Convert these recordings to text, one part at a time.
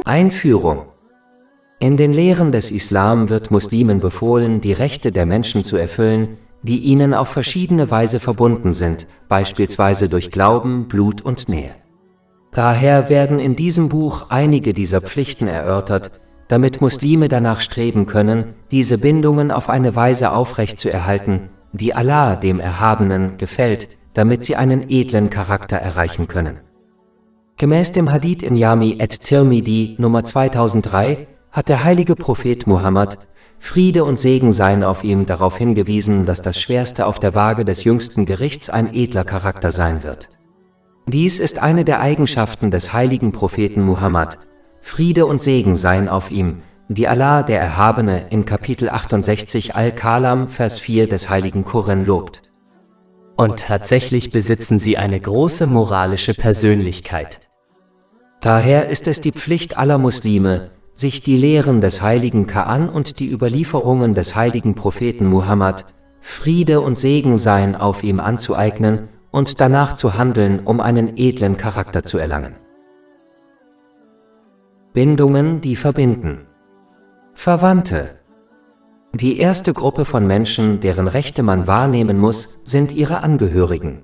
Einführung. In den Lehren des Islam wird Muslimen befohlen, die Rechte der Menschen zu erfüllen, die ihnen auf verschiedene Weise verbunden sind, beispielsweise durch Glauben, Blut und Nähe. Daher werden in diesem Buch einige dieser Pflichten erörtert, damit Muslime danach streben können, diese Bindungen auf eine Weise aufrechtzuerhalten, die Allah, dem Erhabenen, gefällt, damit sie einen edlen Charakter erreichen können. Gemäß dem Hadith in Jami at-Tirmidhi Nummer 2003 hat der heilige Prophet Muhammad, Friede und Segen seien auf ihm, darauf hingewiesen, dass das Schwerste auf der Waage des jüngsten Gerichts ein edler Charakter sein wird. Dies ist eine der Eigenschaften des heiligen Propheten Muhammad, Friede und Segen seien auf ihm, die Allah, der Erhabene, in Kapitel 68 Al-Kalam, Vers 4 des heiligen Koran lobt. Und tatsächlich besitzen sie eine große moralische Persönlichkeit. Daher ist es die Pflicht aller Muslime, sich die Lehren des heiligen Koran und die Überlieferungen des heiligen Propheten Muhammad, Friede und Segen seien auf ihm, anzueignen und danach zu handeln, um einen edlen Charakter zu erlangen. Bindungen, die verbinden. Verwandte. Die erste Gruppe von Menschen, deren Rechte man wahrnehmen muss, sind ihre Angehörigen.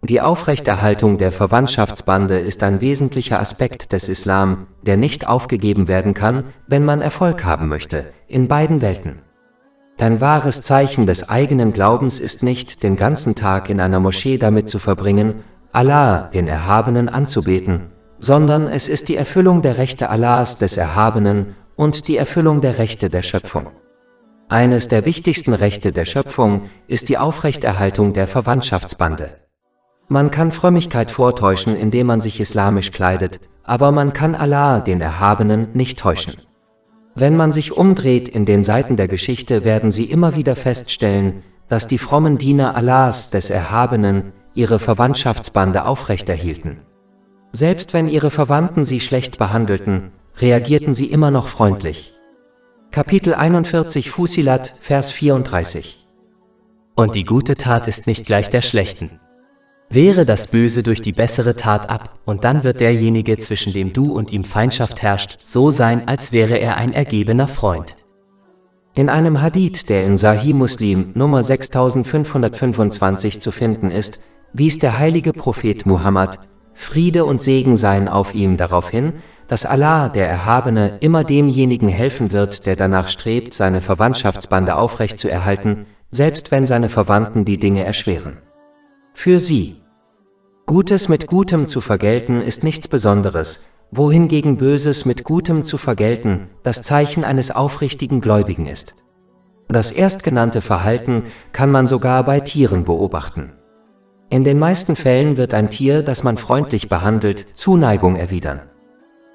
Die Aufrechterhaltung der Verwandtschaftsbande ist ein wesentlicher Aspekt des Islam, der nicht aufgegeben werden kann, wenn man Erfolg haben möchte, in beiden Welten. Ein wahres Zeichen des eigenen Glaubens ist nicht, den ganzen Tag in einer Moschee damit zu verbringen, Allah, den Erhabenen, anzubeten, sondern es ist die Erfüllung der Rechte Allahs, des Erhabenen, und die Erfüllung der Rechte der Schöpfung. Eines der wichtigsten Rechte der Schöpfung ist die Aufrechterhaltung der Verwandtschaftsbande. Man kann Frömmigkeit vortäuschen, indem man sich islamisch kleidet, aber man kann Allah, den Erhabenen, nicht täuschen. Wenn man sich umdreht in den Seiten der Geschichte, werden Sie immer wieder feststellen, dass die frommen Diener Allahs, des Erhabenen, ihre Verwandtschaftsbande aufrechterhielten. Selbst wenn ihre Verwandten sie schlecht behandelten, reagierten sie immer noch freundlich. Kapitel 41 Fussilat, Vers 34. Und die gute Tat ist nicht gleich der schlechten. Wehre das Böse durch die bessere Tat ab, und dann wird derjenige, zwischen dem du und ihm Feindschaft herrscht, so sein, als wäre er ein ergebener Freund. In einem Hadith, der in Sahih Muslim Nummer 6525 zu finden ist, wies der heilige Prophet Muhammad, Friede und Segen seien auf ihm, darauf hin, dass Allah, der Erhabene, immer demjenigen helfen wird, der danach strebt, seine Verwandtschaftsbande aufrechtzuerhalten, selbst wenn seine Verwandten die Dinge erschweren. Für sie. Gutes mit Gutem zu vergelten ist nichts Besonderes, wohingegen Böses mit Gutem zu vergelten das Zeichen eines aufrichtigen Gläubigen ist. Das erstgenannte Verhalten kann man sogar bei Tieren beobachten. In den meisten Fällen wird ein Tier, das man freundlich behandelt, Zuneigung erwidern.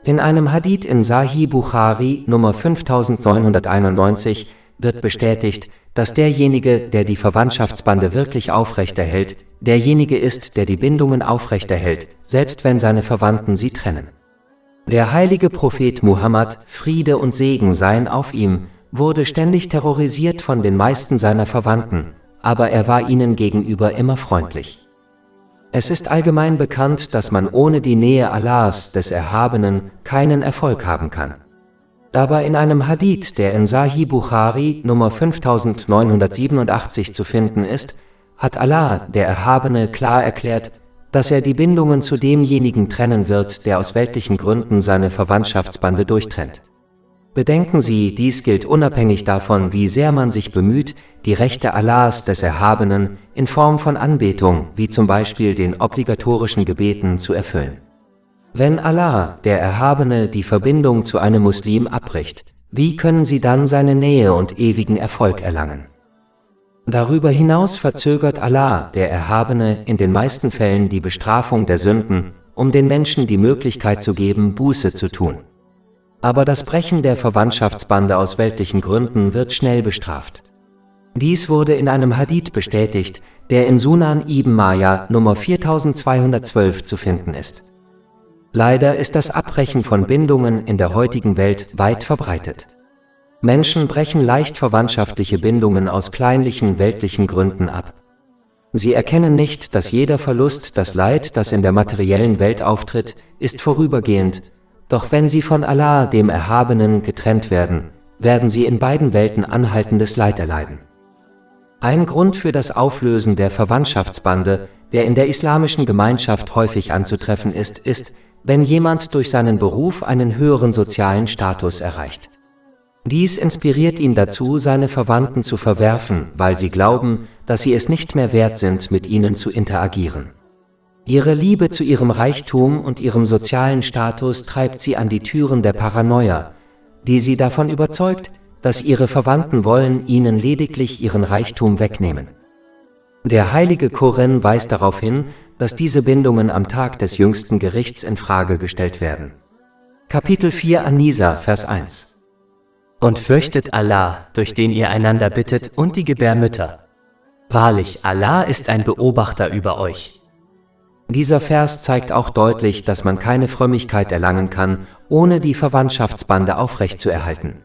In einem Hadith in Sahih Bukhari Nummer 5991 wird bestätigt, dass derjenige, der die Verwandtschaftsbande wirklich aufrechterhält, derjenige ist, der die Bindungen aufrechterhält, selbst wenn seine Verwandten sie trennen. Der heilige Prophet Muhammad, Friede und Segen seien auf ihm, wurde ständig terrorisiert von den meisten seiner Verwandten, aber er war ihnen gegenüber immer freundlich. Es ist allgemein bekannt, dass man ohne die Nähe Allahs, des Erhabenen, keinen Erfolg haben kann. Aber in einem Hadith, der in Sahih Bukhari Nummer 5987 zu finden ist, hat Allah, der Erhabene, klar erklärt, dass er die Bindungen zu demjenigen trennen wird, der aus weltlichen Gründen seine Verwandtschaftsbande durchtrennt. Bedenken Sie, dies gilt unabhängig davon, wie sehr man sich bemüht, die Rechte Allahs, des Erhabenen, in Form von Anbetung, wie zum Beispiel den obligatorischen Gebeten, zu erfüllen. Wenn Allah, der Erhabene, die Verbindung zu einem Muslim abbricht, wie können Sie dann seine Nähe und ewigen Erfolg erlangen? Darüber hinaus verzögert Allah, der Erhabene, in den meisten Fällen die Bestrafung der Sünden, um den Menschen die Möglichkeit zu geben, Buße zu tun. Aber das Brechen der Verwandtschaftsbande aus weltlichen Gründen wird schnell bestraft. Dies wurde in einem Hadith bestätigt, der in Sunan Ibn Majah Nummer 4212 zu finden ist. Leider ist das Abbrechen von Bindungen in der heutigen Welt weit verbreitet. Menschen brechen leicht verwandtschaftliche Bindungen aus kleinlichen weltlichen Gründen ab. Sie erkennen nicht, dass jeder Verlust, das Leid, das in der materiellen Welt auftritt, ist vorübergehend, Doch wenn sie von Allah, dem Erhabenen, getrennt werden, werden sie in beiden Welten anhaltendes Leid erleiden. Ein Grund für das Auflösen der Verwandtschaftsbande, der in der islamischen Gemeinschaft häufig anzutreffen ist, wenn jemand durch seinen Beruf einen höheren sozialen Status erreicht. Dies inspiriert ihn dazu, seine Verwandten zu verwerfen, weil sie glauben, dass sie es nicht mehr wert sind, mit ihnen zu interagieren. Ihre Liebe zu ihrem Reichtum und ihrem sozialen Status treibt sie an die Türen der Paranoia, die sie davon überzeugt, dass ihre Verwandten wollen ihnen lediglich ihren Reichtum wegnehmen. Der heilige Koran weist darauf hin, dass diese Bindungen am Tag des jüngsten Gerichts in Frage gestellt werden. Kapitel 4 An-Nisa, Vers 1. Und fürchtet Allah, durch den ihr einander bittet, und die Gebärmütter. Wahrlich, Allah ist ein Beobachter über euch. Dieser Vers zeigt auch deutlich, dass man keine Frömmigkeit erlangen kann, ohne die Verwandtschaftsbande aufrechtzuerhalten.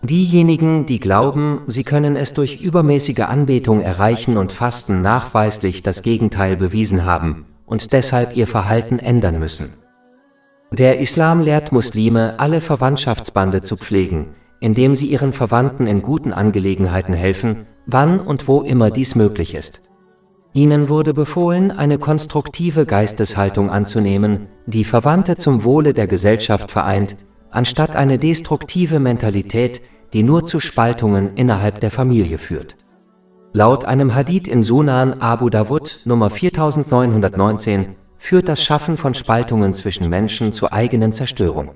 Diejenigen, die glauben, sie können es durch übermäßige Anbetung erreichen und Fasten nachweislich das Gegenteil bewiesen haben und deshalb ihr Verhalten ändern müssen. Der Islam lehrt Muslime, alle Verwandtschaftsbande zu pflegen, indem sie ihren Verwandten in guten Angelegenheiten helfen, wann und wo immer dies möglich ist. Ihnen wurde befohlen, eine konstruktive Geisteshaltung anzunehmen, die Verwandte zum Wohle der Gesellschaft vereint, anstatt eine destruktive Mentalität, die nur zu Spaltungen innerhalb der Familie führt. Laut einem Hadith in Sunan Abu Dawud, Nummer 4919, führt das Schaffen von Spaltungen zwischen Menschen zur eigenen Zerstörung.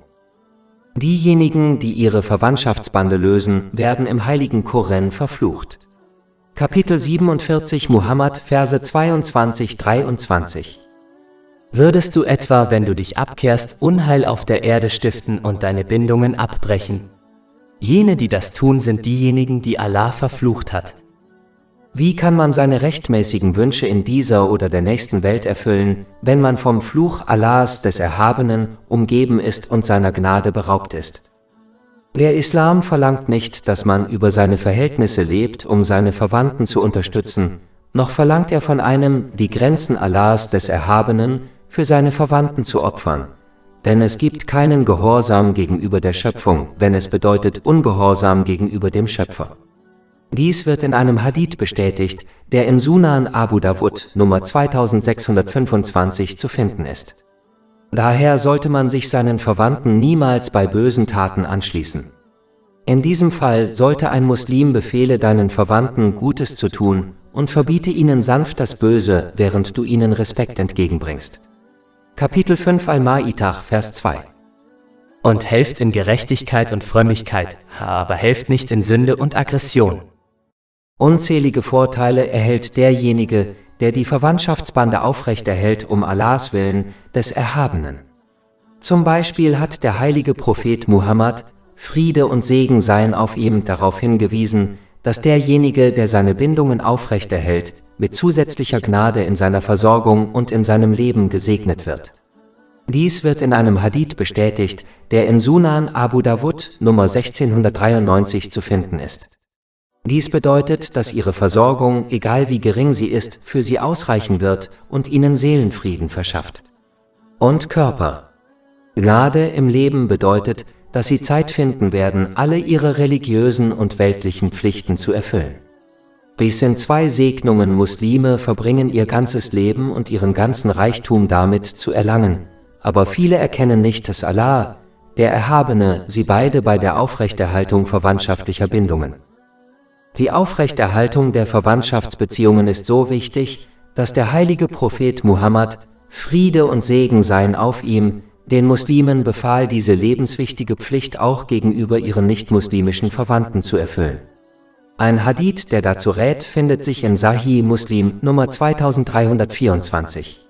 Diejenigen, die ihre Verwandtschaftsbande lösen, werden im heiligen Koran verflucht. Kapitel 47 Muhammad, Verse 22-23. Würdest du etwa, wenn du dich abkehrst, Unheil auf der Erde stiften und deine Bindungen abbrechen? Jene, die das tun, sind diejenigen, die Allah verflucht hat. Wie kann man seine rechtmäßigen Wünsche in dieser oder der nächsten Welt erfüllen, wenn man vom Fluch Allahs, des Erhabenen, umgeben ist und seiner Gnade beraubt ist? Der Islam verlangt nicht, dass man über seine Verhältnisse lebt, um seine Verwandten zu unterstützen, noch verlangt er von einem, die Grenzen Allahs, des Erhabenen, für seine Verwandten zu opfern. Denn es gibt keinen Gehorsam gegenüber der Schöpfung, wenn es bedeutet Ungehorsam gegenüber dem Schöpfer. Dies wird in einem Hadith bestätigt, der in Sunan Abu Dawud, Nummer 2625 zu finden ist. Daher sollte man sich seinen Verwandten niemals bei bösen Taten anschließen. In diesem Fall sollte ein Muslim befehle deinen Verwandten, Gutes zu tun und verbiete ihnen sanft das Böse, während du ihnen Respekt entgegenbringst. Kapitel 5 Al-Ma'idah, Vers 2. Und helft in Gerechtigkeit und Frömmigkeit, aber helft nicht in Sünde und Aggression. Unzählige Vorteile erhält derjenige, der die Verwandtschaftsbande aufrechterhält um Allahs Willen, des Erhabenen. Zum Beispiel hat der heilige Prophet Muhammad, Friede und Segen seien auf ihm, darauf hingewiesen, dass derjenige, der seine Bindungen aufrechterhält, mit zusätzlicher Gnade in seiner Versorgung und in seinem Leben gesegnet wird. Dies wird in einem Hadith bestätigt, der in Sunan Abu Dawud, Nummer 1693 zu finden ist. Dies bedeutet, dass ihre Versorgung, egal wie gering sie ist, für sie ausreichen wird und ihnen Seelenfrieden verschafft. Und Körper. Gnade im Leben bedeutet, dass sie Zeit finden werden, alle ihre religiösen und weltlichen Pflichten zu erfüllen. Dies sind zwei Segnungen. Muslime verbringen ihr ganzes Leben und ihren ganzen Reichtum damit zu erlangen, aber viele erkennen nicht, dass Allah, der Erhabene, sie beide bei der Aufrechterhaltung verwandtschaftlicher Bindungen. Die Aufrechterhaltung der Verwandtschaftsbeziehungen ist so wichtig, dass der heilige Prophet Muhammad, Friede und Segen seien auf ihm, den Muslimen befahl, diese lebenswichtige Pflicht auch gegenüber ihren nicht-muslimischen Verwandten zu erfüllen. Ein Hadith, der dazu rät, findet sich in Sahih Muslim, Nummer 2324.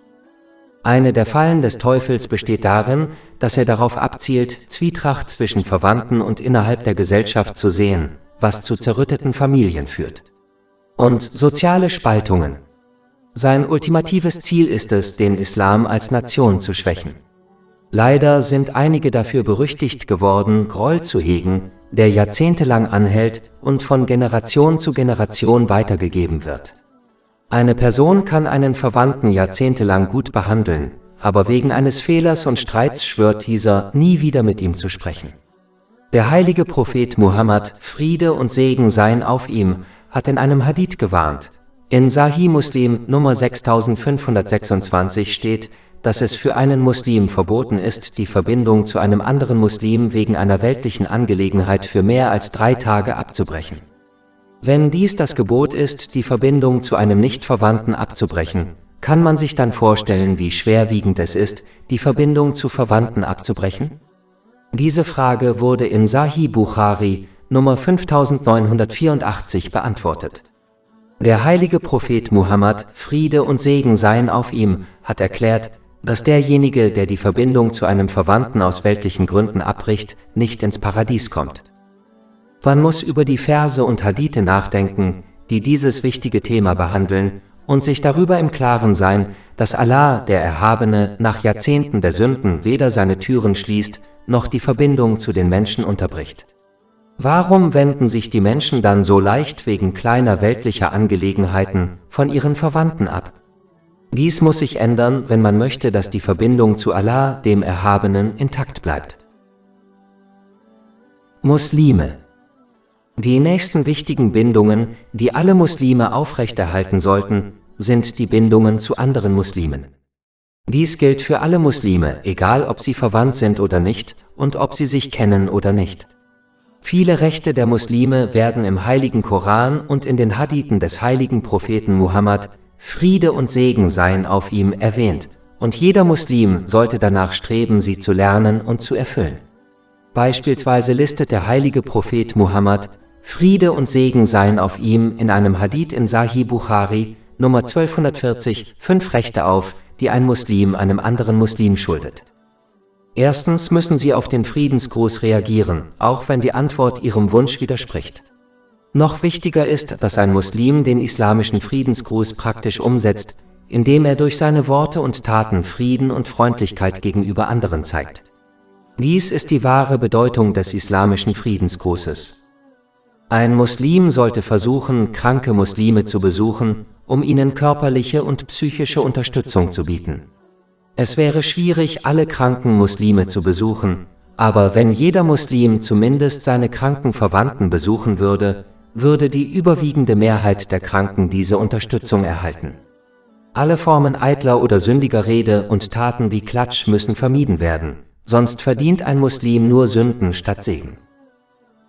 Eine der Fallen des Teufels besteht darin, dass er darauf abzielt, Zwietracht zwischen Verwandten und innerhalb der Gesellschaft zu sehen, was zu zerrütteten Familien führt. Und soziale Spaltungen. Sein ultimatives Ziel ist es, den Islam als Nation zu schwächen. Leider sind einige dafür berüchtigt geworden, Groll zu hegen, der jahrzehntelang anhält und von Generation zu Generation weitergegeben wird. Eine Person kann einen Verwandten jahrzehntelang gut behandeln, aber wegen eines Fehlers und Streits schwört dieser, nie wieder mit ihm zu sprechen. Der heilige Prophet Muhammad, Friede und Segen seien auf ihm, hat in einem Hadith gewarnt. In Sahih Muslim Nummer 6526 steht, dass es für einen Muslim verboten ist, die Verbindung zu einem anderen Muslim wegen einer weltlichen Angelegenheit für mehr als 3 Tage abzubrechen. Wenn dies das Gebot ist, die Verbindung zu einem Nichtverwandten abzubrechen, kann man sich dann vorstellen, wie schwerwiegend es ist, die Verbindung zu Verwandten abzubrechen? Diese Frage wurde in Sahih Bukhari Nummer 5984 beantwortet. Der heilige Prophet Muhammad, Friede und Segen seien auf ihm, hat erklärt, dass derjenige, der die Verbindung zu einem Verwandten aus weltlichen Gründen abbricht, nicht ins Paradies kommt. Man muss über die Verse und Hadithe nachdenken, die dieses wichtige Thema behandeln, und sich darüber im Klaren sein, dass Allah, der Erhabene, nach Jahrzehnten der Sünden weder seine Türen schließt, noch die Verbindung zu den Menschen unterbricht. Warum wenden sich die Menschen dann so leicht wegen kleiner weltlicher Angelegenheiten von ihren Verwandten ab? Dies muss sich ändern, wenn man möchte, dass die Verbindung zu Allah, dem Erhabenen, intakt bleibt. Muslime. Die nächsten wichtigen Bindungen, die alle Muslime aufrechterhalten sollten, sind die Bindungen zu anderen Muslimen. Dies gilt für alle Muslime, egal ob sie verwandt sind oder nicht und ob sie sich kennen oder nicht. Viele Rechte der Muslime werden im heiligen Koran und in den Hadithen des heiligen Propheten Muhammad, Friede und Segen seien auf ihm, erwähnt, und jeder Muslim sollte danach streben, sie zu lernen und zu erfüllen. Beispielsweise listet der heilige Prophet Muhammad, Friede und Segen seien auf ihm, in einem Hadith in Sahih Bukhari, Nummer 1240, 5 Rechte auf, die ein Muslim einem anderen Muslim schuldet. Erstens müssen sie auf den Friedensgruß reagieren, auch wenn die Antwort ihrem Wunsch widerspricht. Noch wichtiger ist, dass ein Muslim den islamischen Friedensgruß praktisch umsetzt, indem er durch seine Worte und Taten Frieden und Freundlichkeit gegenüber anderen zeigt. Dies ist die wahre Bedeutung des islamischen Friedensgrußes. Ein Muslim sollte versuchen, kranke Muslime zu besuchen, um ihnen körperliche und psychische Unterstützung zu bieten. Es wäre schwierig, alle kranken Muslime zu besuchen, aber wenn jeder Muslim zumindest seine kranken Verwandten besuchen würde, würde die überwiegende Mehrheit der Kranken diese Unterstützung erhalten. Alle Formen eitler oder sündiger Rede und Taten wie Klatsch müssen vermieden werden, sonst verdient ein Muslim nur Sünden statt Segen.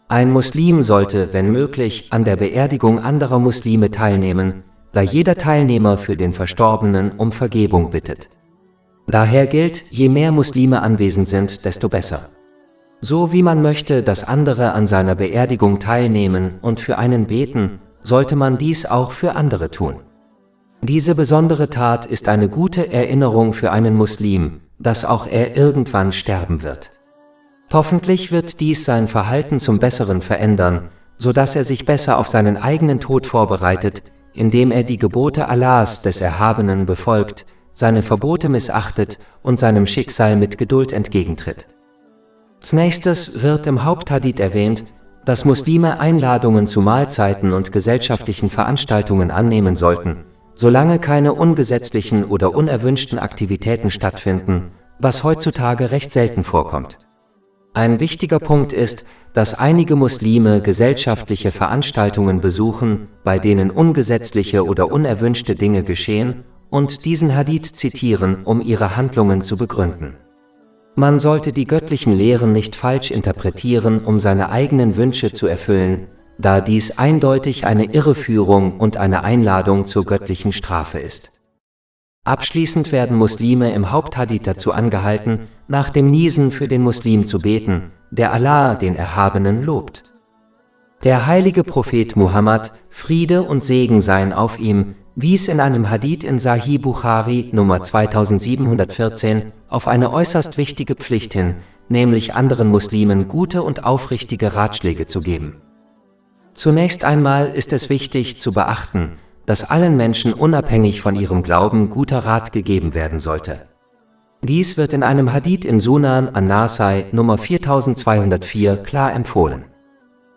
Ein Muslim sollte, wenn möglich, an der Beerdigung anderer Muslime teilnehmen, da jeder Teilnehmer für den Verstorbenen um Vergebung bittet. Daher gilt, je mehr Muslime anwesend sind, desto besser. So wie man möchte, dass andere an seiner Beerdigung teilnehmen und für einen beten, sollte man dies auch für andere tun. Diese besondere Tat ist eine gute Erinnerung für einen Muslim, dass auch er irgendwann sterben wird. Hoffentlich wird dies sein Verhalten zum Besseren verändern, sodass er sich besser auf seinen eigenen Tod vorbereitet, indem er die Gebote Allahs des Erhabenen befolgt, seine Verbote missachtet und seinem Schicksal mit Geduld entgegentritt. Als nächstes wird im Haupthadith erwähnt, dass Muslime Einladungen zu Mahlzeiten und gesellschaftlichen Veranstaltungen annehmen sollten, solange keine ungesetzlichen oder unerwünschten Aktivitäten stattfinden, was heutzutage recht selten vorkommt. Ein wichtiger Punkt ist, dass einige Muslime gesellschaftliche Veranstaltungen besuchen, bei denen ungesetzliche oder unerwünschte Dinge geschehen, und diesen Hadith zitieren, um ihre Handlungen zu begründen. Man sollte die göttlichen Lehren nicht falsch interpretieren, um seine eigenen Wünsche zu erfüllen, da dies eindeutig eine Irreführung und eine Einladung zur göttlichen Strafe ist. Abschließend werden Muslime im Haupthadith dazu angehalten, nach dem Niesen für den Muslim zu beten, der Allah, den Erhabenen, lobt. Der heilige Prophet Muhammad, Friede und Segen seien auf ihm, wies in einem Hadith in Sahih Bukhari Nummer 2714 auf eine äußerst wichtige Pflicht hin, nämlich anderen Muslimen gute und aufrichtige Ratschläge zu geben. Zunächst einmal ist es wichtig zu beachten, dass allen Menschen unabhängig von ihrem Glauben guter Rat gegeben werden sollte. Dies wird in einem Hadith in Sunan an-Nasai Nummer 4204 klar empfohlen.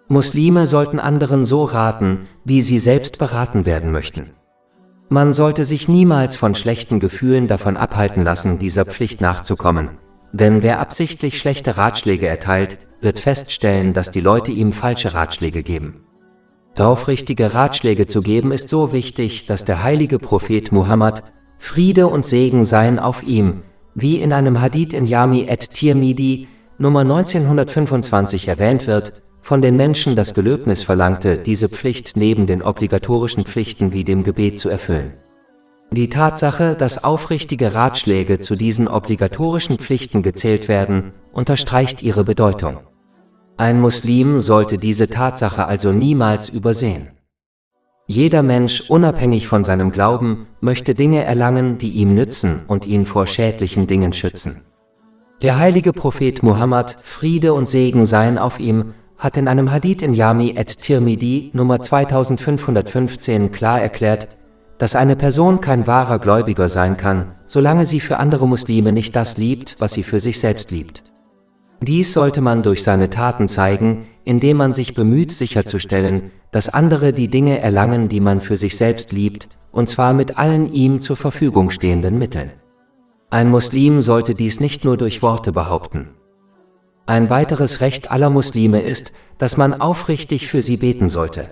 Muslime sollten anderen so raten, wie sie selbst beraten werden möchten. Man sollte sich niemals von schlechten Gefühlen davon abhalten lassen, dieser Pflicht nachzukommen. Denn wer absichtlich schlechte Ratschläge erteilt, wird feststellen, dass die Leute ihm falsche Ratschläge geben. Aufrichtige Ratschläge zu geben ist so wichtig, dass der heilige Prophet Muhammad, Friede und Segen seien auf ihm, wie in einem Hadith in Jami at-Tirmidhi, Nummer 1925 erwähnt wird, von den Menschen das Gelöbnis verlangte, diese Pflicht neben den obligatorischen Pflichten wie dem Gebet zu erfüllen. Die Tatsache, dass aufrichtige Ratschläge zu diesen obligatorischen Pflichten gezählt werden, unterstreicht ihre Bedeutung. Ein Muslim sollte diese Tatsache also niemals übersehen. Jeder Mensch, unabhängig von seinem Glauben, möchte Dinge erlangen, die ihm nützen und ihn vor schädlichen Dingen schützen. Der heilige Prophet Muhammad, Friede und Segen seien auf ihm, hat in einem Hadith in Jami at-Tirmidhi, Nummer 2515 klar erklärt, dass eine Person kein wahrer Gläubiger sein kann, solange sie für andere Muslime nicht das liebt, was sie für sich selbst liebt. Dies sollte man durch seine Taten zeigen, indem man sich bemüht sicherzustellen, dass andere die Dinge erlangen, die man für sich selbst liebt, und zwar mit allen ihm zur Verfügung stehenden Mitteln. Ein Muslim sollte dies nicht nur durch Worte behaupten. Ein weiteres Recht aller Muslime ist, dass man aufrichtig für sie beten sollte.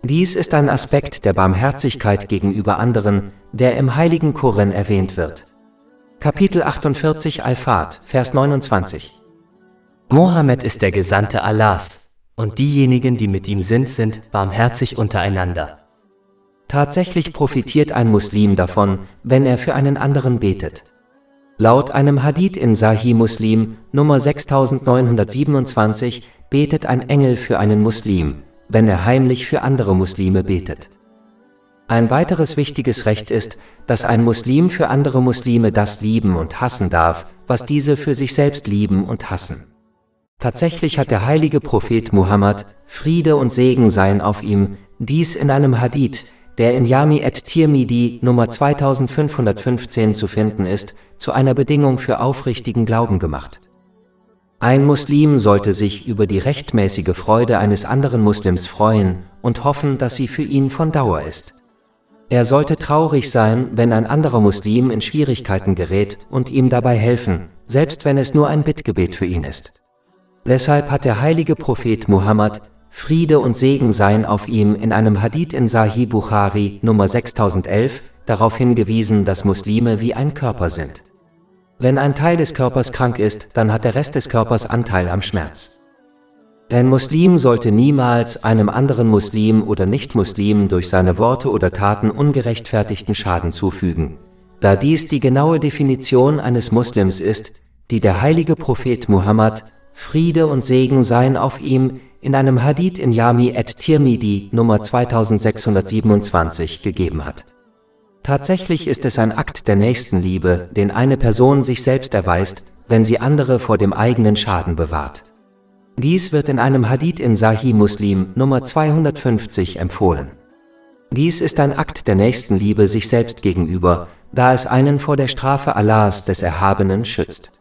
Dies ist ein Aspekt der Barmherzigkeit gegenüber anderen, der im heiligen Koran erwähnt wird. Kapitel 48 Al-Fat, Vers 29. Mohammed ist der Gesandte Allahs, und diejenigen, die mit ihm sind barmherzig untereinander. Tatsächlich profitiert ein Muslim davon, wenn er für einen anderen betet. Laut einem Hadith in Sahih Muslim, Nummer 6927, betet ein Engel für einen Muslim, wenn er heimlich für andere Muslime betet. Ein weiteres wichtiges Recht ist, dass ein Muslim für andere Muslime das lieben und hassen darf, was diese für sich selbst lieben und hassen. Tatsächlich hat der heilige Prophet Muhammad, Friede und Segen seien auf ihm, dies in einem Hadith, der in Jami at-Tirmidhi Nummer 2515 zu finden ist, zu einer Bedingung für aufrichtigen Glauben gemacht. Ein Muslim sollte sich über die rechtmäßige Freude eines anderen Muslims freuen und hoffen, dass sie für ihn von Dauer ist. Er sollte traurig sein, wenn ein anderer Muslim in Schwierigkeiten gerät und ihm dabei helfen, selbst wenn es nur ein Bittgebet für ihn ist. Deshalb hat der heilige Prophet Muhammad, Friede und Segen seien auf ihm, in einem Hadith in Sahih Bukhari Nummer 6011 darauf hingewiesen, dass Muslime wie ein Körper sind. Wenn ein Teil des Körpers krank ist, dann hat der Rest des Körpers Anteil am Schmerz. Ein Muslim sollte niemals einem anderen Muslim oder Nicht-Muslim durch seine Worte oder Taten ungerechtfertigten Schaden zufügen, da dies die genaue Definition eines Muslims ist, die der heilige Prophet Muhammad, Friede und Segen seien auf ihm, in einem Hadith in Jami at-Tirmidhi Nummer 2627 gegeben hat. Tatsächlich ist es ein Akt der Nächstenliebe, den eine Person sich selbst erweist, wenn sie andere vor dem eigenen Schaden bewahrt. Dies wird in einem Hadith in Sahih Muslim Nummer 250 empfohlen. Dies ist ein Akt der Nächstenliebe sich selbst gegenüber, da es einen vor der Strafe Allahs des Erhabenen schützt.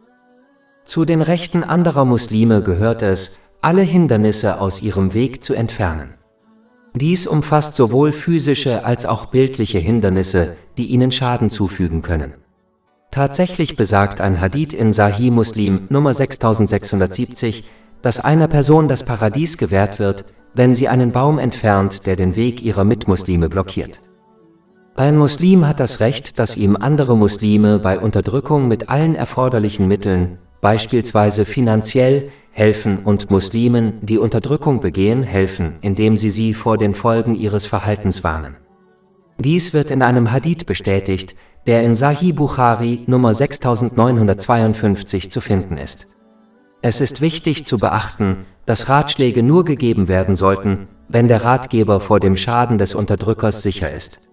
Zu den Rechten anderer Muslime gehört es, alle Hindernisse aus ihrem Weg zu entfernen. Dies umfasst sowohl physische als auch bildliche Hindernisse, die ihnen Schaden zufügen können. Tatsächlich besagt ein Hadith in Sahih Muslim Nummer 6670, dass einer Person das Paradies gewährt wird, wenn sie einen Baum entfernt, der den Weg ihrer Mitmuslime blockiert. Ein Muslim hat das Recht, dass ihm andere Muslime bei Unterdrückung mit allen erforderlichen Mitteln, beispielsweise finanziell, helfen und Muslimen, die Unterdrückung begehen, helfen, indem sie vor den Folgen ihres Verhaltens warnen. Dies wird in einem Hadith bestätigt, der in Sahih Bukhari Nummer 6952 zu finden ist. Es ist wichtig zu beachten, dass Ratschläge nur gegeben werden sollten, wenn der Ratgeber vor dem Schaden des Unterdrückers sicher ist.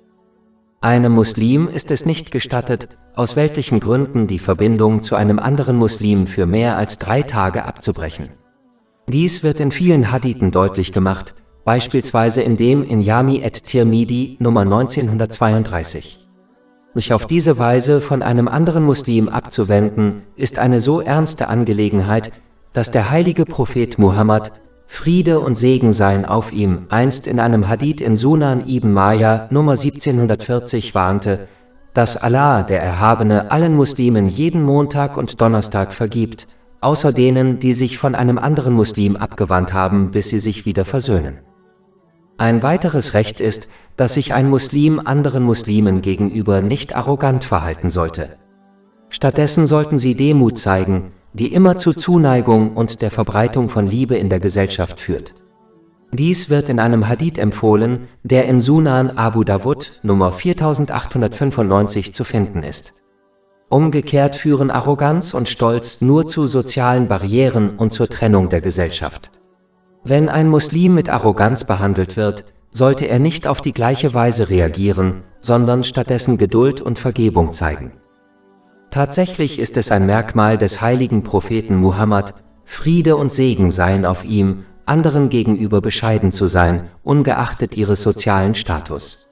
Einem Muslim ist es nicht gestattet, aus weltlichen Gründen die Verbindung zu einem anderen Muslim für mehr als 3 Tage abzubrechen. Dies wird in vielen Hadithen deutlich gemacht, beispielsweise in dem in Jami at-Tirmidhi Nummer 1932. Sich auf diese Weise von einem anderen Muslim abzuwenden, ist eine so ernste Angelegenheit, dass der heilige Prophet Muhammad, Friede und Segen seien auf ihm, einst in einem Hadith in Sunan ibn Majah Nummer 1740 warnte, dass Allah, der Erhabene, allen Muslimen jeden Montag und Donnerstag vergibt, außer denen, die sich von einem anderen Muslim abgewandt haben, bis sie sich wieder versöhnen. Ein weiteres Recht ist, dass sich ein Muslim anderen Muslimen gegenüber nicht arrogant verhalten sollte. Stattdessen sollten sie Demut zeigen, die immer zu Zuneigung und der Verbreitung von Liebe in der Gesellschaft führt. Dies wird in einem Hadith empfohlen, der in Sunan Abu Dawud Nummer 4895 zu finden ist. Umgekehrt führen Arroganz und Stolz nur zu sozialen Barrieren und zur Trennung der Gesellschaft. Wenn ein Muslim mit Arroganz behandelt wird, sollte er nicht auf die gleiche Weise reagieren, sondern stattdessen Geduld und Vergebung zeigen. Tatsächlich ist es ein Merkmal des heiligen Propheten Muhammad, Friede und Segen seien auf ihm, anderen gegenüber bescheiden zu sein, ungeachtet ihres sozialen Status.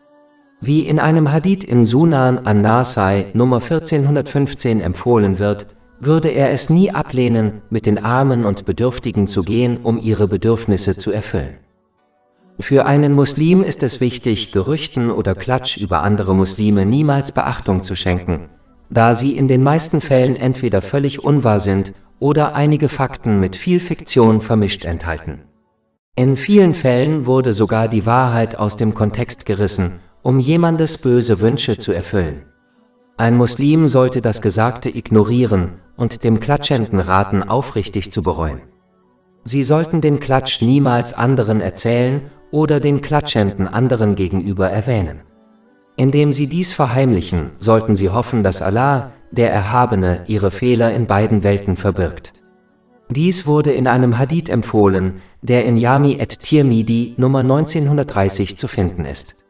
Wie in einem Hadith in Sunan an-Nasai Nummer 1415 empfohlen wird, würde er es nie ablehnen, mit den Armen und Bedürftigen zu gehen, um ihre Bedürfnisse zu erfüllen. Für einen Muslim ist es wichtig, Gerüchten oder Klatsch über andere Muslime niemals Beachtung zu schenken, da sie in den meisten Fällen entweder völlig unwahr sind oder einige Fakten mit viel Fiktion vermischt enthalten. In vielen Fällen wurde sogar die Wahrheit aus dem Kontext gerissen, um jemandes böse Wünsche zu erfüllen. Ein Muslim sollte das Gesagte ignorieren und dem Klatschenden raten, aufrichtig zu bereuen. Sie sollten den Klatsch niemals anderen erzählen oder den Klatschenden anderen gegenüber erwähnen. Indem sie dies verheimlichen, sollten sie hoffen, dass Allah, der Erhabene, ihre Fehler in beiden Welten verbirgt. Dies wurde in einem Hadith empfohlen, der in Jami at-Tirmidhi Nummer 1930 zu finden ist.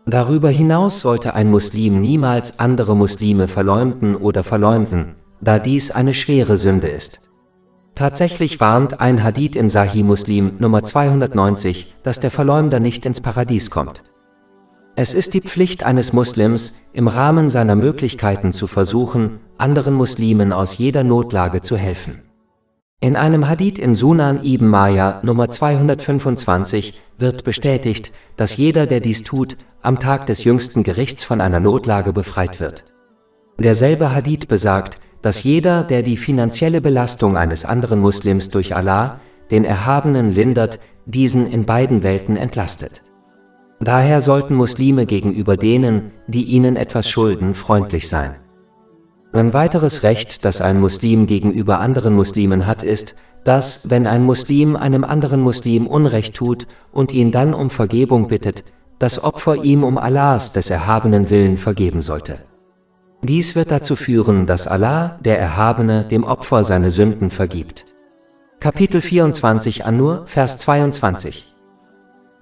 Darüber hinaus sollte ein Muslim niemals andere Muslime verleumden oder verleumden, da dies eine schwere Sünde ist. Tatsächlich warnt ein Hadith in Sahih Muslim Nummer 290, dass der Verleumder nicht ins Paradies kommt. Es ist die Pflicht eines Muslims, im Rahmen seiner Möglichkeiten zu versuchen, anderen Muslimen aus jeder Notlage zu helfen. In einem Hadith in Sunan ibn Majah Nummer 225 wird bestätigt, dass jeder, der dies tut, am Tag des jüngsten Gerichts von einer Notlage befreit wird. Derselbe Hadith besagt, dass jeder, der die finanzielle Belastung eines anderen Muslims durch Allah, den Erhabenen, lindert, diesen in beiden Welten entlastet. Daher sollten Muslime gegenüber denen, die ihnen etwas schulden, freundlich sein. Ein weiteres Recht, das ein Muslim gegenüber anderen Muslimen hat, ist, dass, wenn ein Muslim einem anderen Muslim Unrecht tut und ihn dann um Vergebung bittet, das Opfer ihm um Allahs, des Erhabenen Willen, vergeben sollte. Dies wird dazu führen, dass Allah, der Erhabene, dem Opfer seine Sünden vergibt. Kapitel 24 An-Nur, Vers 22.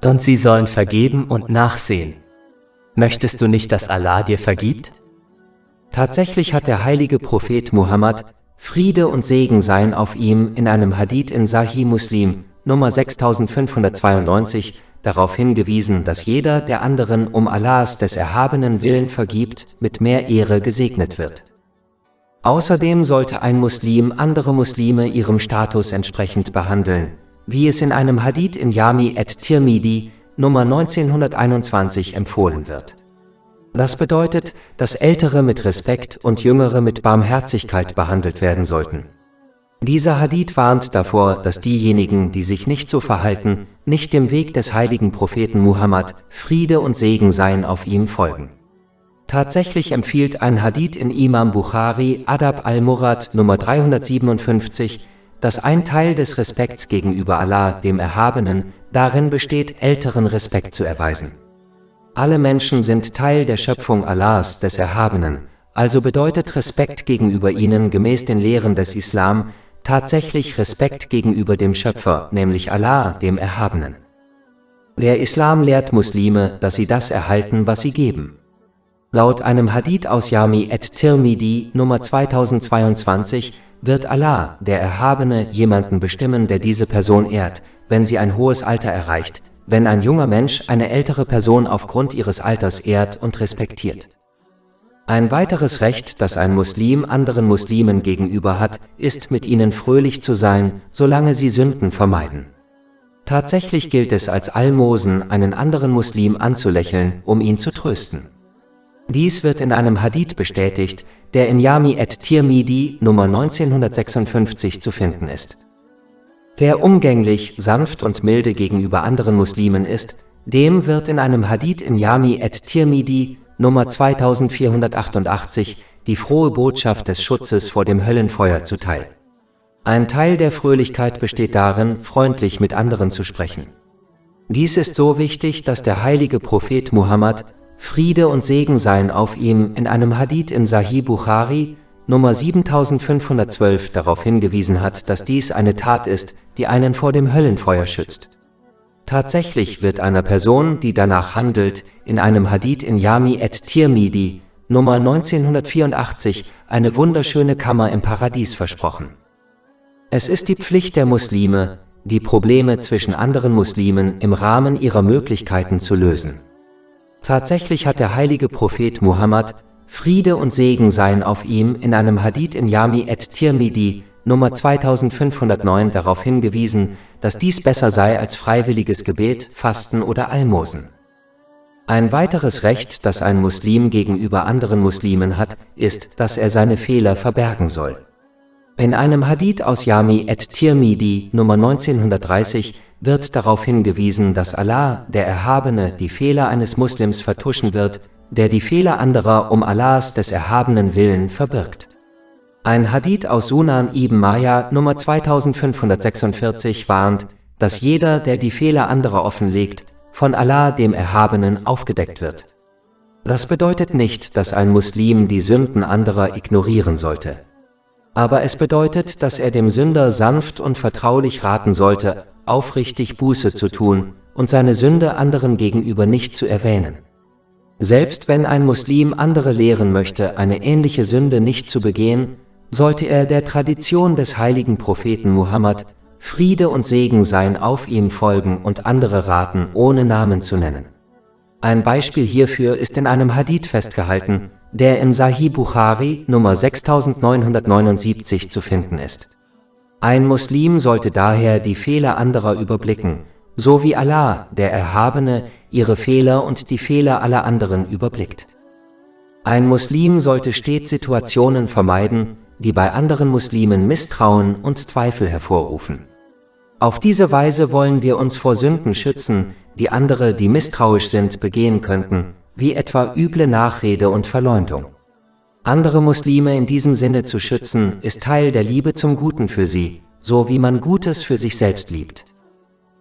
Und sie sollen vergeben und nachsehen. Möchtest du nicht, dass Allah dir vergibt? Tatsächlich hat der heilige Prophet Muhammad, Friede und Segen seien auf ihm, in einem Hadith in Sahih Muslim, Nummer 6592, darauf hingewiesen, dass jeder, der anderen um Allahs, des Erhabenen Willen vergibt, mit mehr Ehre gesegnet wird. Außerdem sollte ein Muslim andere Muslime ihrem Status entsprechend behandeln, wie es in einem Hadith in Jami at-Tirmidhi, Nummer 1921 empfohlen wird. Das bedeutet, dass Ältere mit Respekt und Jüngere mit Barmherzigkeit behandelt werden sollten. Dieser Hadith warnt davor, dass diejenigen, die sich nicht so verhalten, nicht dem Weg des heiligen Propheten Muhammad, Friede und Segen seien auf ihm, folgen. Tatsächlich empfiehlt ein Hadith in Imam Bukhari Adab al-Murad Nummer 357, dass ein Teil des Respekts gegenüber Allah, dem Erhabenen, darin besteht, Älteren Respekt zu erweisen. Alle Menschen sind Teil der Schöpfung Allahs, des Erhabenen, also bedeutet Respekt gegenüber ihnen gemäß den Lehren des Islam tatsächlich Respekt gegenüber dem Schöpfer, nämlich Allah, dem Erhabenen. Der Islam lehrt Muslime, dass sie das erhalten, was sie geben. Laut einem Hadith aus Jami at-Tirmidhi Nummer 2022 wird Allah, der Erhabene, jemanden bestimmen, der diese Person ehrt, wenn sie ein hohes Alter erreicht, wenn ein junger Mensch eine ältere Person aufgrund ihres Alters ehrt und respektiert. Ein weiteres Recht, das ein Muslim anderen Muslimen gegenüber hat, ist, mit ihnen fröhlich zu sein, solange sie Sünden vermeiden. Tatsächlich gilt es als Almosen, einen anderen Muslim anzulächeln, um ihn zu trösten. Dies wird in einem Hadith bestätigt, der in Jami at-Tirmidhi Nummer 1956 zu finden ist. Wer umgänglich, sanft und milde gegenüber anderen Muslimen ist, dem wird in einem Hadith in Jami at-Tirmidhi Nummer 2488 die frohe Botschaft des Schutzes vor dem Höllenfeuer zuteil. Ein Teil der Fröhlichkeit besteht darin, freundlich mit anderen zu sprechen. Dies ist so wichtig, dass der heilige Prophet Muhammad, Friede und Segen seien auf ihm, in einem Hadith in Sahih Bukhari, Nummer 7512 darauf hingewiesen hat, dass dies eine Tat ist, die einen vor dem Höllenfeuer schützt. Tatsächlich wird einer Person, die danach handelt, in einem Hadith in Jami at-Tirmidhi, Nummer 1984, eine wunderschöne Kammer im Paradies versprochen. Es ist die Pflicht der Muslime, die Probleme zwischen anderen Muslimen im Rahmen ihrer Möglichkeiten zu lösen. Tatsächlich hat der heilige Prophet Muhammad, Friede und Segen seien auf ihm, in einem Hadith in Jami at-Tirmidhi, Nummer 2509 darauf hingewiesen, dass dies besser sei als freiwilliges Gebet, Fasten oder Almosen. Ein weiteres Recht, das ein Muslim gegenüber anderen Muslimen hat, ist, dass er seine Fehler verbergen soll. In einem Hadith aus Jami at-Tirmidhi, Nummer 1930, wird darauf hingewiesen, dass Allah, der Erhabene, die Fehler eines Muslims vertuschen wird, der die Fehler anderer um Allahs des Erhabenen Willen verbirgt. Ein Hadith aus Sunan ibn Majah, Nummer 2546, warnt, dass jeder, der die Fehler anderer offenlegt, von Allah, dem Erhabenen, aufgedeckt wird. Das bedeutet nicht, dass ein Muslim die Sünden anderer ignorieren sollte. Aber es bedeutet, dass er dem Sünder sanft und vertraulich raten sollte, aufrichtig Buße zu tun und seine Sünde anderen gegenüber nicht zu erwähnen. Selbst wenn ein Muslim andere lehren möchte, eine ähnliche Sünde nicht zu begehen, sollte er der Tradition des heiligen Propheten Muhammad, Friede und Segen seien auf ihm, folgen und andere raten, ohne Namen zu nennen. Ein Beispiel hierfür ist in einem Hadith festgehalten, der in Sahih Bukhari Nummer 6979 zu finden ist. Ein Muslim sollte daher die Fehler anderer überblicken, so wie Allah, der Erhabene, ihre Fehler und die Fehler aller anderen überblickt. Ein Muslim sollte stets Situationen vermeiden, die bei anderen Muslimen Misstrauen und Zweifel hervorrufen. Auf diese Weise wollen wir uns vor Sünden schützen, die andere, die misstrauisch sind, begehen könnten, wie etwa üble Nachrede und Verleumdung. Andere Muslime in diesem Sinne zu schützen, ist Teil der Liebe zum Guten für sie, so wie man Gutes für sich selbst liebt.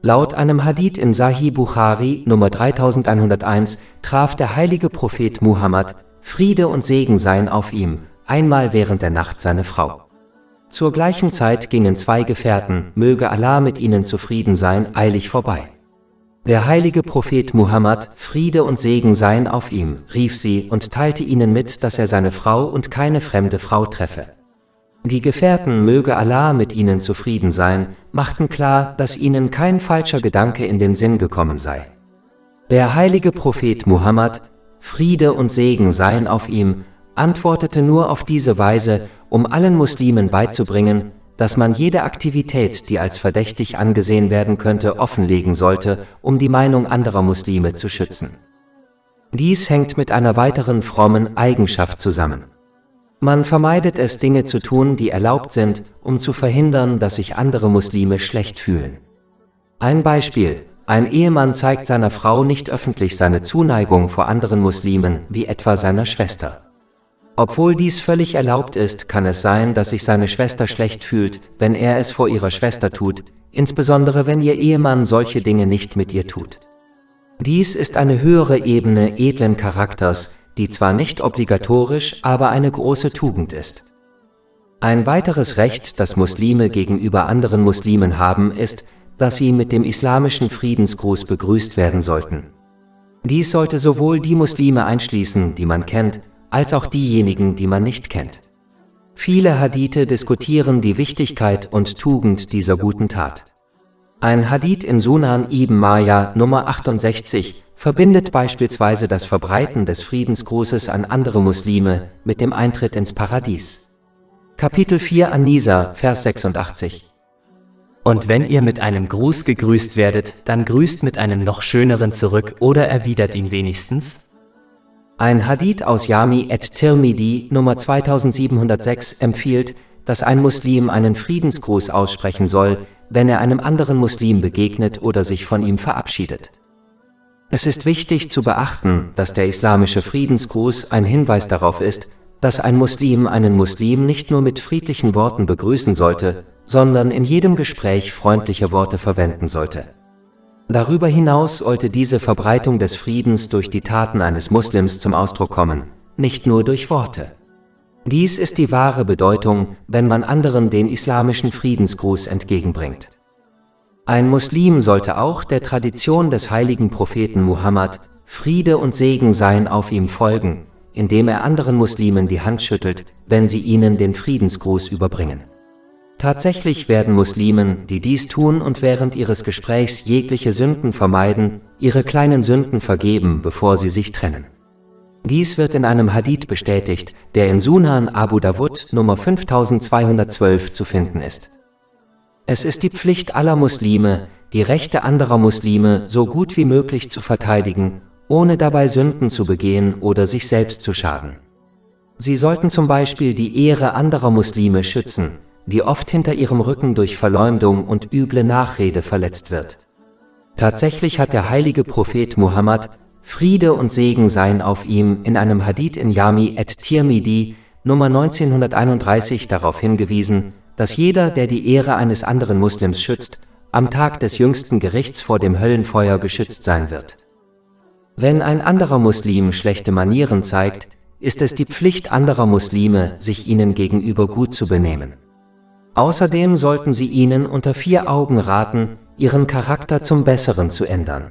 Laut einem Hadith in Sahih Bukhari Nummer 3101 traf der heilige Prophet Muhammad, Friede und Segen seien auf ihm, einmal während der Nacht seine Frau. Zur gleichen Zeit gingen zwei Gefährten, möge Allah mit ihnen zufrieden sein, eilig vorbei. Der heilige Prophet Muhammad, Friede und Segen seien auf ihm, rief sie und teilte ihnen mit, dass er seine Frau und keine fremde Frau treffe. Die Gefährten, möge Allah mit ihnen zufrieden sein, machten klar, dass ihnen kein falscher Gedanke in den Sinn gekommen sei. Der heilige Prophet Muhammad, Friede und Segen seien auf ihm, antwortete nur auf diese Weise, um allen Muslimen beizubringen, dass man jede Aktivität, die als verdächtig angesehen werden könnte, offenlegen sollte, um die Meinung anderer Muslime zu schützen. Dies hängt mit einer weiteren frommen Eigenschaft zusammen. Man vermeidet es, Dinge zu tun, die erlaubt sind, um zu verhindern, dass sich andere Muslime schlecht fühlen. Ein Beispiel: Ein Ehemann zeigt seiner Frau nicht öffentlich seine Zuneigung vor anderen Muslimen, wie etwa seiner Schwester. Obwohl dies völlig erlaubt ist, kann es sein, dass sich seine Schwester schlecht fühlt, wenn er es vor ihrer Schwester tut, insbesondere wenn ihr Ehemann solche Dinge nicht mit ihr tut. Dies ist eine höhere Ebene edlen Charakters, die zwar nicht obligatorisch, aber eine große Tugend ist. Ein weiteres Recht, das Muslime gegenüber anderen Muslimen haben, ist, dass sie mit dem islamischen Friedensgruß begrüßt werden sollten. Dies sollte sowohl die Muslime einschließen, die man kennt, als auch diejenigen, die man nicht kennt. Viele Hadithe diskutieren die Wichtigkeit und Tugend dieser guten Tat. Ein Hadith in Sunan ibn Majah Nummer 68 verbindet beispielsweise das Verbreiten des Friedensgrußes an andere Muslime mit dem Eintritt ins Paradies. Kapitel 4 An-Nisa, Vers 86. Und wenn ihr mit einem Gruß gegrüßt werdet, dann grüßt mit einem noch schöneren zurück oder erwidert ihn wenigstens. Ein Hadith aus Jami at-Tirmidhi Nummer 2706 empfiehlt, dass ein Muslim einen Friedensgruß aussprechen soll, wenn er einem anderen Muslim begegnet oder sich von ihm verabschiedet. Es ist wichtig zu beachten, dass der islamische Friedensgruß ein Hinweis darauf ist, dass ein Muslim einen Muslim nicht nur mit friedlichen Worten begrüßen sollte, sondern in jedem Gespräch freundliche Worte verwenden sollte. Darüber hinaus sollte diese Verbreitung des Friedens durch die Taten eines Muslims zum Ausdruck kommen, nicht nur durch Worte. Dies ist die wahre Bedeutung, wenn man anderen den islamischen Friedensgruß entgegenbringt. Ein Muslim sollte auch der Tradition des heiligen Propheten Muhammad, Friede und Segen seien auf ihm, folgen, indem er anderen Muslimen die Hand schüttelt, wenn sie ihnen den Friedensgruß überbringen. Tatsächlich werden Muslimen, die dies tun und während ihres Gesprächs jegliche Sünden vermeiden, ihre kleinen Sünden vergeben, bevor sie sich trennen. Dies wird in einem Hadith bestätigt, der in Sunan Abu Dawud Nummer 5212 zu finden ist. Es ist die Pflicht aller Muslime, die Rechte anderer Muslime so gut wie möglich zu verteidigen, ohne dabei Sünden zu begehen oder sich selbst zu schaden. Sie sollten zum Beispiel die Ehre anderer Muslime schützen, die oft hinter ihrem Rücken durch Verleumdung und üble Nachrede verletzt wird. Tatsächlich hat der heilige Prophet Muhammad, Friede und Segen seien auf ihm, in einem Hadith in Jami at-Tirmidhi Nummer 1931 darauf hingewiesen, dass jeder, der die Ehre eines anderen Muslims schützt, am Tag des jüngsten Gerichts vor dem Höllenfeuer geschützt sein wird. Wenn ein anderer Muslim schlechte Manieren zeigt, ist es die Pflicht anderer Muslime, sich ihnen gegenüber gut zu benehmen. Außerdem sollten sie ihnen unter 4 Augen raten, ihren Charakter zum Besseren zu ändern.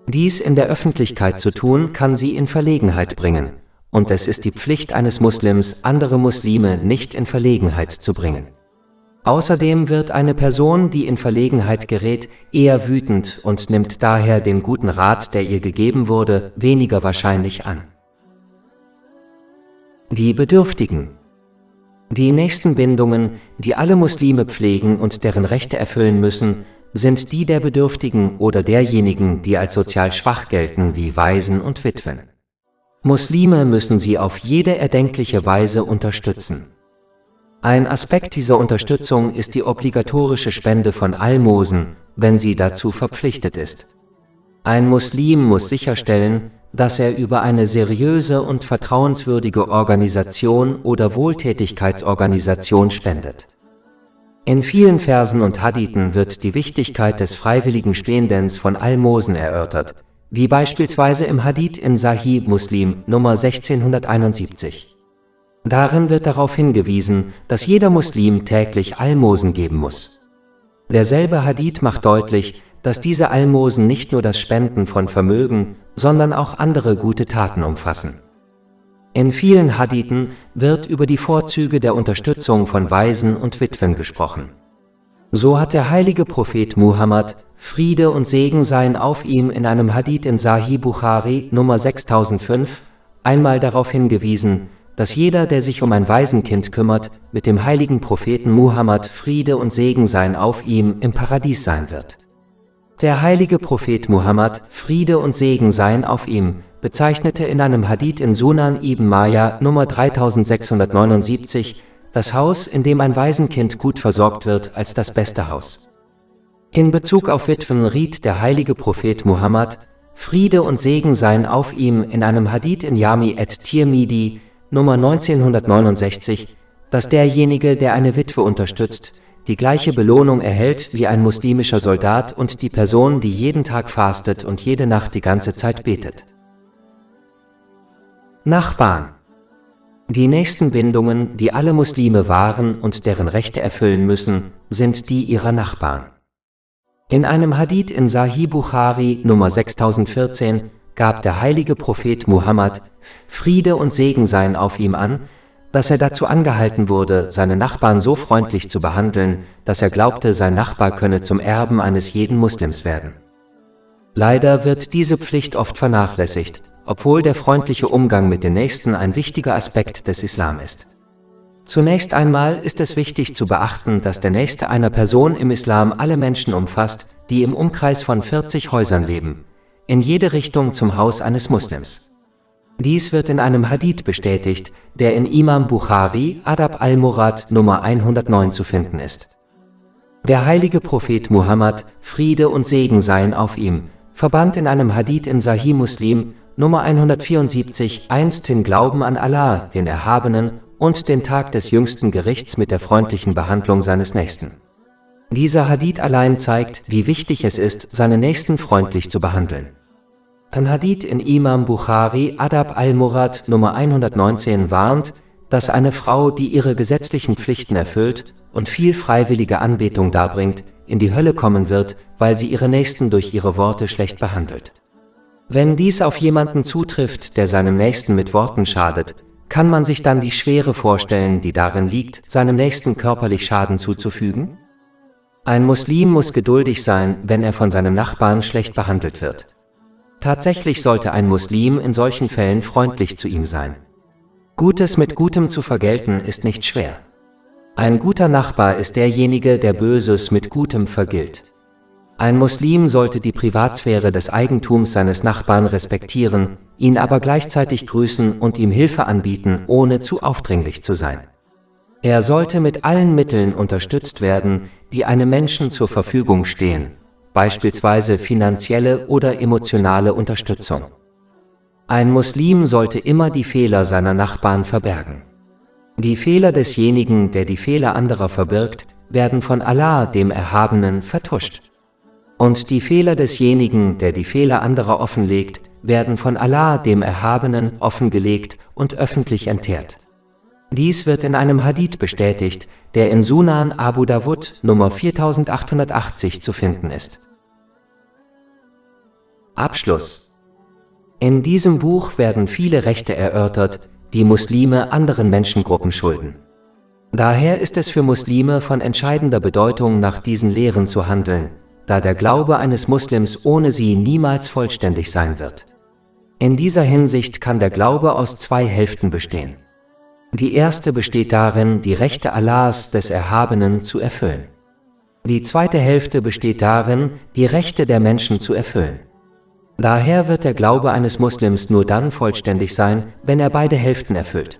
Dies in der Öffentlichkeit zu tun, kann sie in Verlegenheit bringen, und es ist die Pflicht eines Muslims, andere Muslime nicht in Verlegenheit zu bringen. Außerdem wird eine Person, die in Verlegenheit gerät, eher wütend und nimmt daher den guten Rat, der ihr gegeben wurde, weniger wahrscheinlich an. Die Bedürftigen. Die nächsten Bindungen, die alle Muslime pflegen und deren Rechte erfüllen müssen, sind die der Bedürftigen oder derjenigen, die als sozial schwach gelten, wie Waisen und Witwen. Muslime müssen sie auf jede erdenkliche Weise unterstützen. Ein Aspekt dieser Unterstützung ist die obligatorische Spende von Almosen, wenn sie dazu verpflichtet ist. Ein Muslim muss sicherstellen, dass er über eine seriöse und vertrauenswürdige Organisation oder Wohltätigkeitsorganisation spendet. In vielen Versen und Hadithen wird die Wichtigkeit des freiwilligen Spendens von Almosen erörtert, wie beispielsweise im Hadith in Sahih Muslim Nummer 1671. Darin wird darauf hingewiesen, dass jeder Muslim täglich Almosen geben muss. Derselbe Hadith macht deutlich, dass diese Almosen nicht nur das Spenden von Vermögen, sondern auch andere gute Taten umfassen. In vielen Hadithen wird über die Vorzüge der Unterstützung von Waisen und Witwen gesprochen. So hat der heilige Prophet Muhammad, Friede und Segen seien auf ihm, in einem Hadith in Sahih Bukhari Nummer 6005 einmal darauf hingewiesen, dass jeder, der sich um ein Waisenkind kümmert, mit dem heiligen Propheten Muhammad, Friede und Segen seien auf ihm, im Paradies sein wird. Der heilige Prophet Muhammad, Friede und Segen seien auf ihm, bezeichnete in einem Hadith in Sunan ibn Majah Nummer 3679 das Haus, in dem ein Waisenkind gut versorgt wird, als das beste Haus. In Bezug auf Witwen riet der heilige Prophet Muhammad, Friede und Segen seien auf ihm, in einem Hadith in Jami at-Tirmidhi Nummer 1969, dass derjenige, der eine Witwe unterstützt, die gleiche Belohnung erhält wie ein muslimischer Soldat und die Person, die jeden Tag fastet und jede Nacht die ganze Zeit betet. Nachbarn. Die nächsten Bindungen, die alle Muslime wahren und deren Rechte erfüllen müssen, sind die ihrer Nachbarn. In einem Hadith in Sahih Bukhari Nummer 6014 gab der heilige Prophet Muhammad, Friede und Segen seien auf ihm, an, dass er dazu angehalten wurde, seine Nachbarn so freundlich zu behandeln, dass er glaubte, sein Nachbar könne zum Erben eines jeden Muslims werden. Leider wird diese Pflicht oft vernachlässigt, obwohl der freundliche Umgang mit den Nächsten ein wichtiger Aspekt des Islam ist. Zunächst einmal ist es wichtig zu beachten, dass der Nächste einer Person im Islam alle Menschen umfasst, die im Umkreis von 40 Häusern leben, in jede Richtung zum Haus eines Muslims. Dies wird in einem Hadith bestätigt, der in Imam Bukhari, Adab al-Murad Nummer 109 zu finden ist. Der heilige Prophet Muhammad, Friede und Segen seien auf ihm, verband in einem Hadith in Sahih Muslim, Nummer 174, einst den Glauben an Allah, den Erhabenen, und den Tag des jüngsten Gerichts mit der freundlichen Behandlung seines Nächsten. Dieser Hadith allein zeigt, wie wichtig es ist, seinen Nächsten freundlich zu behandeln. Ein Hadith in Imam Bukhari, Adab al-Murad Nummer 119 warnt, dass eine Frau, die ihre gesetzlichen Pflichten erfüllt und viel freiwillige Anbetung darbringt, in die Hölle kommen wird, weil sie ihre Nächsten durch ihre Worte schlecht behandelt. Wenn dies auf jemanden zutrifft, der seinem Nächsten mit Worten schadet, kann man sich dann die Schwere vorstellen, die darin liegt, seinem Nächsten körperlich Schaden zuzufügen? Ein Muslim muss geduldig sein, wenn er von seinem Nachbarn schlecht behandelt wird. Tatsächlich sollte ein Muslim in solchen Fällen freundlich zu ihm sein. Gutes mit Gutem zu vergelten ist nicht schwer. Ein guter Nachbar ist derjenige, der Böses mit Gutem vergilt. Ein Muslim sollte die Privatsphäre des Eigentums seines Nachbarn respektieren, ihn aber gleichzeitig grüßen und ihm Hilfe anbieten, ohne zu aufdringlich zu sein. Er sollte mit allen Mitteln unterstützt werden, die einem Menschen zur Verfügung stehen, beispielsweise finanzielle oder emotionale Unterstützung. Ein Muslim sollte immer die Fehler seiner Nachbarn verbergen. Die Fehler desjenigen, der die Fehler anderer verbirgt, werden von Allah, dem Erhabenen, vertuscht. Und die Fehler desjenigen, der die Fehler anderer offenlegt, werden von Allah, dem Erhabenen, offengelegt und öffentlich enteert. Dies wird in einem Hadith bestätigt, der in Sunan Abu Dawud Nummer 4880 zu finden ist. Abschluss. In diesem Buch werden viele Rechte erörtert, die Muslime anderen Menschengruppen schulden. Daher ist es für Muslime von entscheidender Bedeutung, nach diesen Lehren zu handeln, da der Glaube eines Muslims ohne sie niemals vollständig sein wird. In dieser Hinsicht kann der Glaube aus zwei Hälften bestehen. Die erste besteht darin, die Rechte Allahs, des Erhabenen, zu erfüllen. Die zweite Hälfte besteht darin, die Rechte der Menschen zu erfüllen. Daher wird der Glaube eines Muslims nur dann vollständig sein, wenn er beide Hälften erfüllt.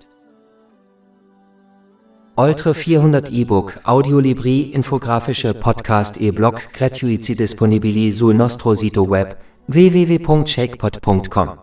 Oltre 400 E-Book, Audiolibri, infografische Podcast e-blog gratuiti disponibili sul nostro sito web www.shakepot.com